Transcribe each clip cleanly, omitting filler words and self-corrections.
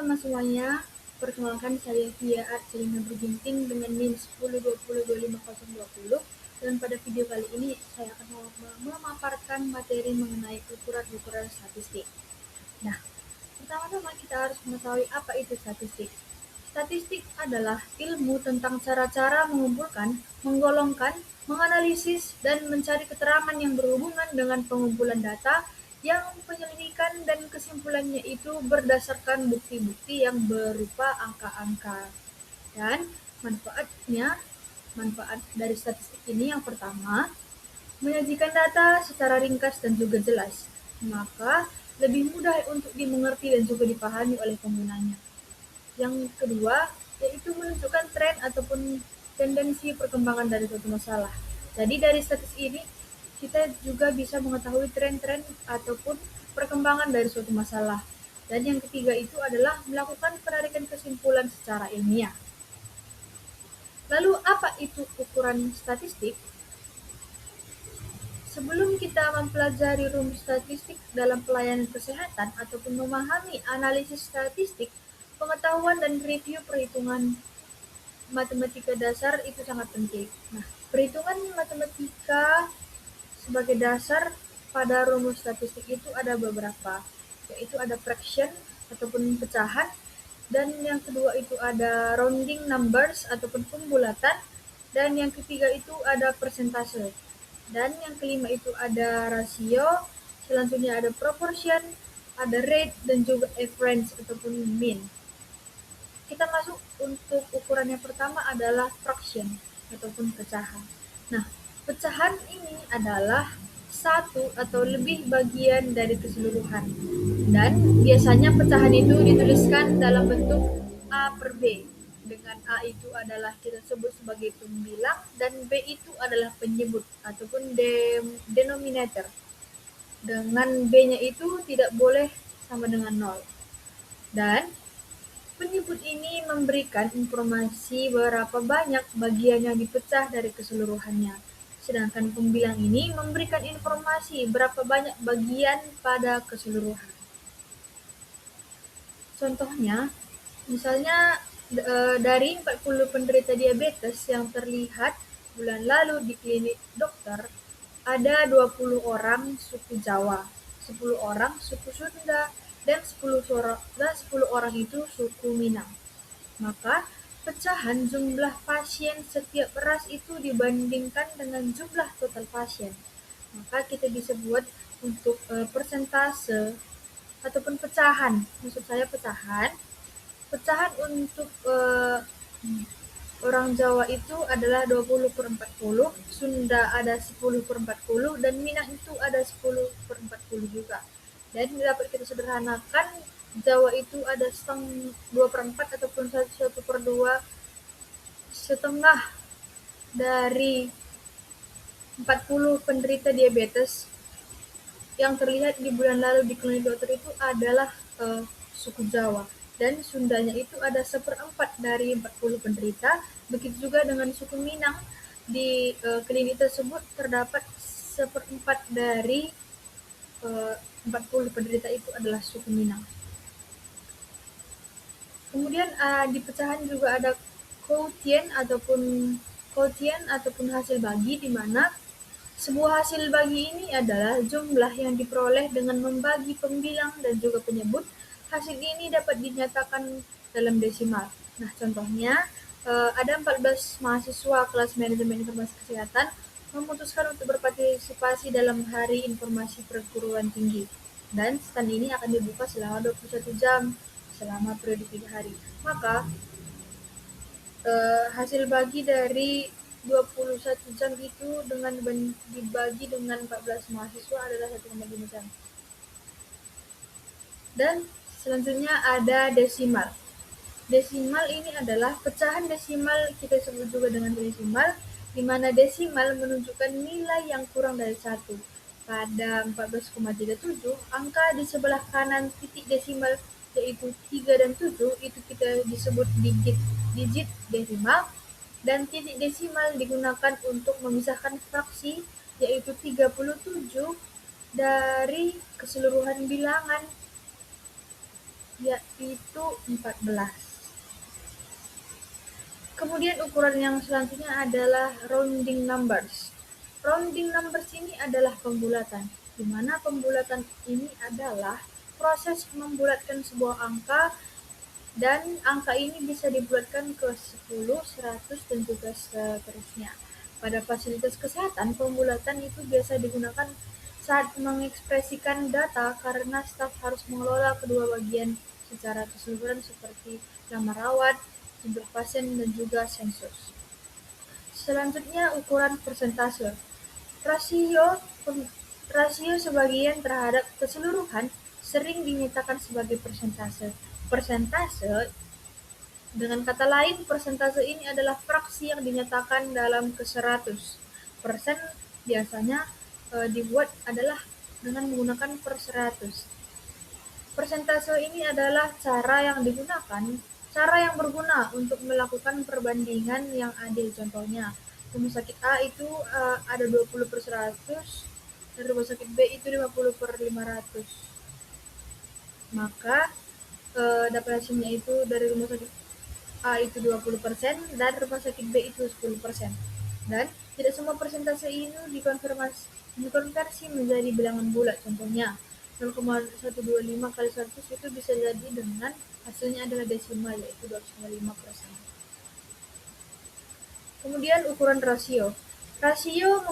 teman-teman semuanya, perkenalkan saya Via Arcelina Berginting dengan NIM 10202520, dan pada video kali ini saya akan memaparkan materi mengenai ukuran-ukuran statistik. Nah, pertama-tama kita harus mengetahui apa itu statistik. Statistik adalah ilmu tentang cara-cara mengumpulkan, menggolongkan, menganalisis, dan mencari keterangan yang berhubungan dengan pengumpulan data yang penyelidikan dan kesimpulannya itu berdasarkan bukti-bukti yang berupa angka-angka. Dan manfaat dari statistik ini yang pertama, menyajikan data secara ringkas dan juga jelas, maka lebih mudah untuk dimengerti dan juga dipahami oleh penggunanya. Yang kedua, yaitu menunjukkan tren ataupun tendensi perkembangan dari suatu masalah. Jadi dari statistik ini, kita juga bisa mengetahui tren-tren ataupun perkembangan dari suatu masalah. Dan yang ketiga itu adalah melakukan penarikan kesimpulan secara ilmiah. Lalu apa itu ukuran statistik? Sebelum kita mempelajari rumus statistik dalam pelayanan kesehatan ataupun memahami analisis statistik, pengetahuan dan review perhitungan matematika dasar itu sangat penting. Nah, perhitungan matematika sebagai dasar pada rumus statistik itu ada beberapa, yaitu ada fraction ataupun pecahan, dan yang kedua itu ada rounding numbers ataupun pembulatan, dan yang ketiga itu ada persentase. Dan yang kelima itu ada rasio, selanjutnya ada proportion, ada rate, dan juga average ataupun mean. Kita masuk untuk ukuran yang pertama adalah fraction ataupun pecahan. Nah, pecahan ini adalah satu atau lebih bagian dari keseluruhan. Dan biasanya pecahan itu dituliskan dalam bentuk A per B. Dengan A itu adalah kita sebut sebagai pembilang dan B itu adalah penyebut ataupun denominator. Dengan B-nya itu tidak boleh sama dengan 0. Dan penyebut ini memberikan informasi berapa banyak bagian yang dipecah dari keseluruhannya. Sedangkan pembilang ini memberikan informasi berapa banyak bagian pada keseluruhan. Contohnya, misalnya dari 40 penderita diabetes yang terlihat bulan lalu di klinik dokter, ada 20 orang suku Jawa, 10 orang suku Sunda, dan 10 orang itu suku Minang. Maka pecahan jumlah pasien setiap ras itu dibandingkan dengan jumlah total pasien. Maka kita bisa buat untuk persentase ataupun pecahan. Maksud saya pecahan. Pecahan untuk orang Jawa itu adalah 20/40, Sunda ada 10/40, dan Minang itu ada 10/40 juga. Dan dapat kita sederhanakan, Jawa itu ada 2/4 ataupun 1/2 setengah dari 40 penderita diabetes yang terlihat di bulan lalu di klinik dokter itu adalah suku Jawa. Dan Sundanya itu ada 1/4 dari 40 penderita. Begitu juga dengan suku Minang, di klinik tersebut terdapat 1/4 dari 40 penderita itu adalah suku Minang. Kemudian di pecahan juga ada quotient ataupun hasil bagi, di mana sebuah hasil bagi ini adalah jumlah yang diperoleh dengan membagi pembilang dan juga penyebut. Hasil ini dapat dinyatakan dalam desimal. Nah, contohnya ada 14 mahasiswa kelas manajemen informasi kesehatan memutuskan untuk berpartisipasi dalam hari informasi perguruan tinggi. Dan stand ini akan dibuka selama 21 jam selama periode 3 hari. Maka hasil bagi dari 21 jam itu dengan dibagi dengan 14 mahasiswa adalah 1,5 jam. Dan selanjutnya ada desimal. Desimal ini adalah pecahan desimal, kita sebut juga dengan desimal, di mana desimal menunjukkan nilai yang kurang dari 1. Pada 14,37, angka di sebelah kanan titik desimal yaitu 3 dan 7 itu kita disebut digit desimal, dan titik desimal digunakan untuk memisahkan fraksi yaitu 37 dari keseluruhan bilangan. yaitu 14. Kemudian ukuran yang selanjutnya adalah rounding numbers. Rounding numbers ini adalah pembulatan, di mana pembulatan ini adalah proses membulatkan sebuah angka, dan angka ini bisa dibulatkan ke 10, 100, dan juga seterusnya. Pada fasilitas kesehatan, pembulatan itu biasa digunakan saat mengekspresikan data karena staf harus mengelola kedua bagian secara keseluruhan seperti kamar rawat, jumlah pasien, dan juga sensus. Selanjutnya ukuran persentase. Rasio rasio sebagian terhadap keseluruhan sering dinyatakan sebagai persentase. Persentase, dengan kata lain, persentase ini adalah fraksi yang dinyatakan dalam ke-100. Persen biasanya dibuat adalah dengan menggunakan per 100. Persentase ini adalah cara yang berguna untuk melakukan perbandingan yang adil. Contohnya, rumah sakit A itu ada 20/100, dan rumah sakit B itu 50/500. Maka dapat hasilnya itu dari rumah sakit A itu 20% dan rumah sakit B itu 10%. Dan tidak semua persentase ini dikonversi menjadi bilangan bulat. Contohnya, 0,125 kali 100 itu bisa jadi dengan hasilnya adalah desimal, yaitu 2,5%. Kemudian ukuran rasio. Rasio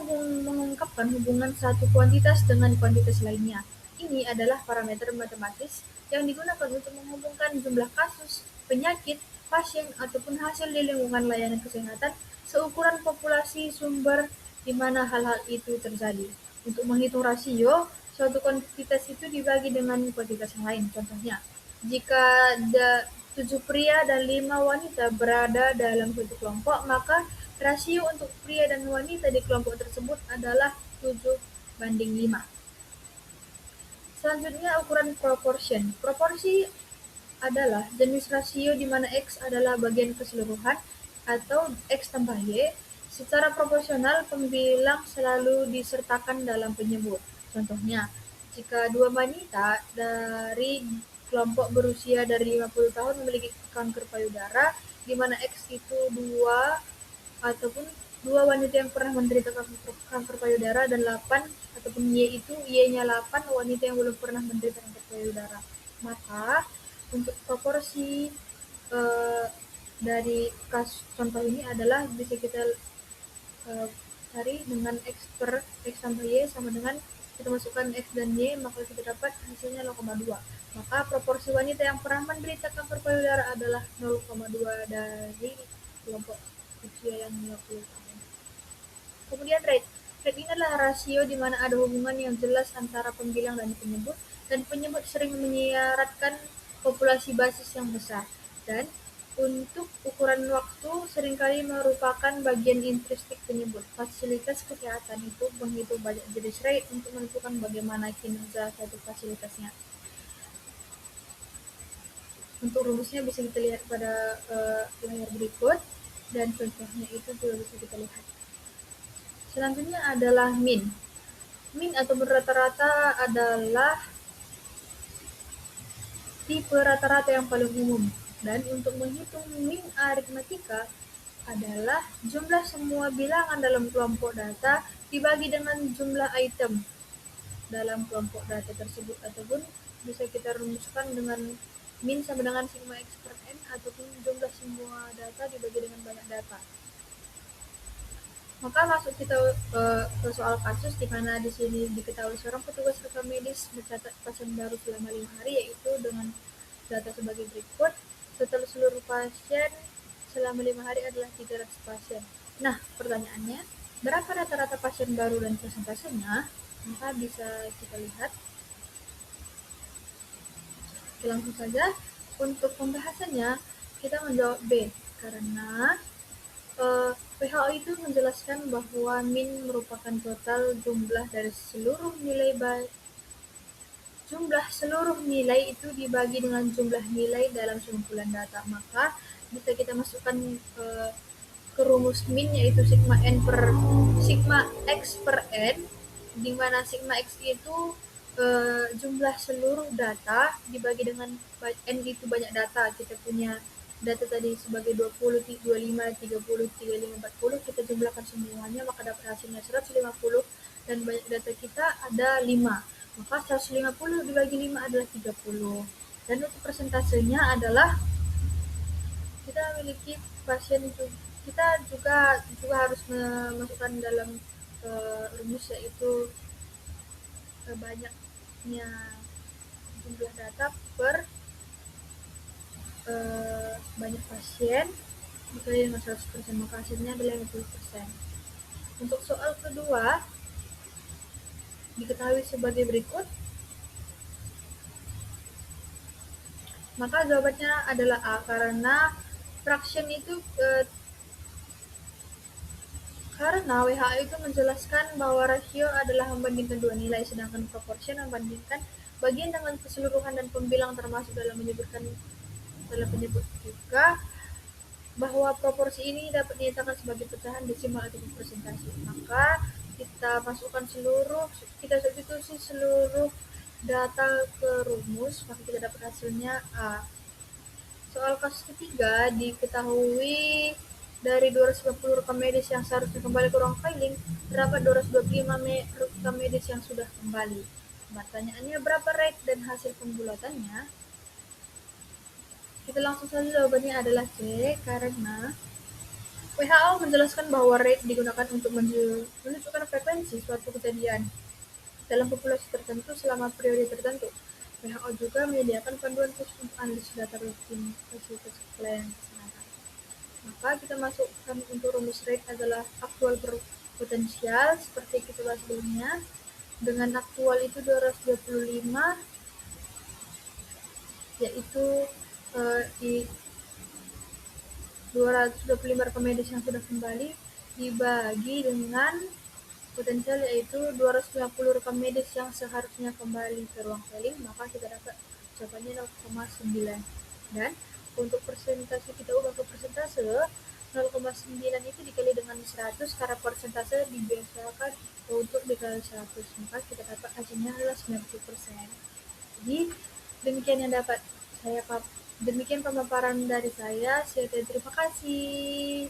mengungkapkan hubungan satu kuantitas dengan kuantitas lainnya. Ini adalah parameter matematis yang digunakan untuk menghubungkan jumlah kasus, penyakit, pasien, ataupun hasil di lingkungan layanan kesehatan seukuran populasi sumber di mana hal-hal itu terjadi. Untuk menghitung rasio, suatu kuantitas itu dibagi dengan kuantitas yang lain. Contohnya, jika ada 7 pria dan 5 wanita berada dalam suatu kelompok, maka rasio untuk pria dan wanita di kelompok tersebut adalah 7:5. Selanjutnya, ukuran proportion. Proporsi adalah jenis rasio di mana X adalah bagian keseluruhan atau X tambah Y. Secara proporsional, pembilang selalu disertakan dalam penyebut. Contohnya, jika dua wanita dari kelompok berusia dari 50 tahun memiliki kanker payudara, di mana X itu 2, ataupun 2 wanita yang pernah menderita kanker payudara, dan 8, ataupun Y itu Y-nya 8 wanita yang belum pernah menderita kanker payudara. Maka untuk proporsi dari contoh ini adalah bisa kita cari dengan X tambah Y sama dengan kita masukkan X dan Y, maka kita dapat hasilnya 0,2. Maka proporsi wanita yang pernah menderita kanker payudara adalah 0,2 dari kelompok usia yang 50 tahun. Kemudian rate. Rate ini adalah rasio di mana ada hubungan yang jelas antara pembilang dan penyebut, dan penyebut sering menyiratkan populasi basis yang besar. Dan untuk ukuran waktu seringkali merupakan bagian intrinsik penyebut. Fasilitas kesehatan itu menghitung banyak jenis rate untuk menentukan bagaimana kinerja satu fasilitasnya. Untuk rumusnya bisa kita lihat pada layar berikut, dan contohnya itu juga bisa kita lihat. Selanjutnya adalah mean. Mean atau rata-rata adalah tipe rata-rata yang paling umum, dan untuk menghitung mean aritmatika adalah jumlah semua bilangan dalam kelompok data dibagi dengan jumlah item dalam kelompok data tersebut, ataupun bisa kita rumuskan dengan mean sama dengan sigma x per n, ataupun jumlah semua data dibagi dengan banyak data. Maka masuk kita ke soal kasus, di mana di sini diketahui seorang petugas rekam medis mencatat pasien baru selama 5 hari, yaitu dengan data sebagai berikut. Setelah seluruh pasien selama 5 hari adalah 300 pasien. Nah, pertanyaannya, berapa rata-rata pasien baru dan persentasenya? Maka bisa kita lihat. Langsung saja, untuk pembahasannya kita menjawab B, karena WHO itu menjelaskan bahwa mean merupakan total jumlah dari jumlah seluruh nilai itu dibagi dengan jumlah nilai dalam sekumpulan data. Maka bisa kita masukkan ke rumus mean, yaitu sigma x per n, di mana sigma x itu jumlah seluruh data dibagi dengan N itu banyak data, kita punya data tadi sebagai 20, 25, 30, 35, 40, kita jumlahkan semuanya maka dapat hasilnya 150 dan banyak data kita ada 5. Maka 150 dibagi 5 adalah 30. Dan untuk persentasenya adalah kita memiliki pasien kita juga harus memasukkan dalam rumus yaitu banyaknya jumlah data per banyak pasien dikali dengan 100%, maka hasilnya adalah 50%. Untuk soal kedua diketahui sebagai berikut, maka jawabannya adalah A, karena fraction itu karena WHO itu menjelaskan bahwa rasio adalah membandingkan dua nilai, sedangkan proportion membandingkan bagian dengan keseluruhan dan pembilang, termasuk dalam penyebut juga bahwa proporsi ini dapat dinyatakan sebagai pecahan desimal atau persentase. Maka kita substitusi seluruh data ke rumus, maka kita dapat hasilnya A. Soal kasus ketiga, diketahui dari 250 rekam medis yang seharusnya kembali ke ruang filing, terdapat 225 rekam medis yang sudah kembali. Pertanyaannya berapa rate dan hasil pembulatannya? Kita langsung saja, jawabannya adalah C, karena WHO menjelaskan bahwa rate digunakan untuk menunjukkan frekuensi suatu kejadian dalam populasi tertentu selama periode tertentu. WHO juga menyediakan panduan khusus untuk analisis data rutin fasilitas pelayanan kesehatan. Maka kita masukkan untuk rumus rate adalah aktual per potensial seperti kita bahas sebelumnya. Dengan aktual itu 225, yaitu di 225 rekam medis yang sudah kembali dibagi dengan potensial yaitu 250 rekam medis yang seharusnya kembali ke ruang filing, maka kita dapat jawabannya 0,9. Dan untuk persentase kita ubah ke persentase, 0,9 itu dikali dengan 100 karena persentase dibiasakan untuk dikali 100, maka kita dapat hasilnya adalah 90%. Jadi demikian pemaparan dari saya. Terima kasih.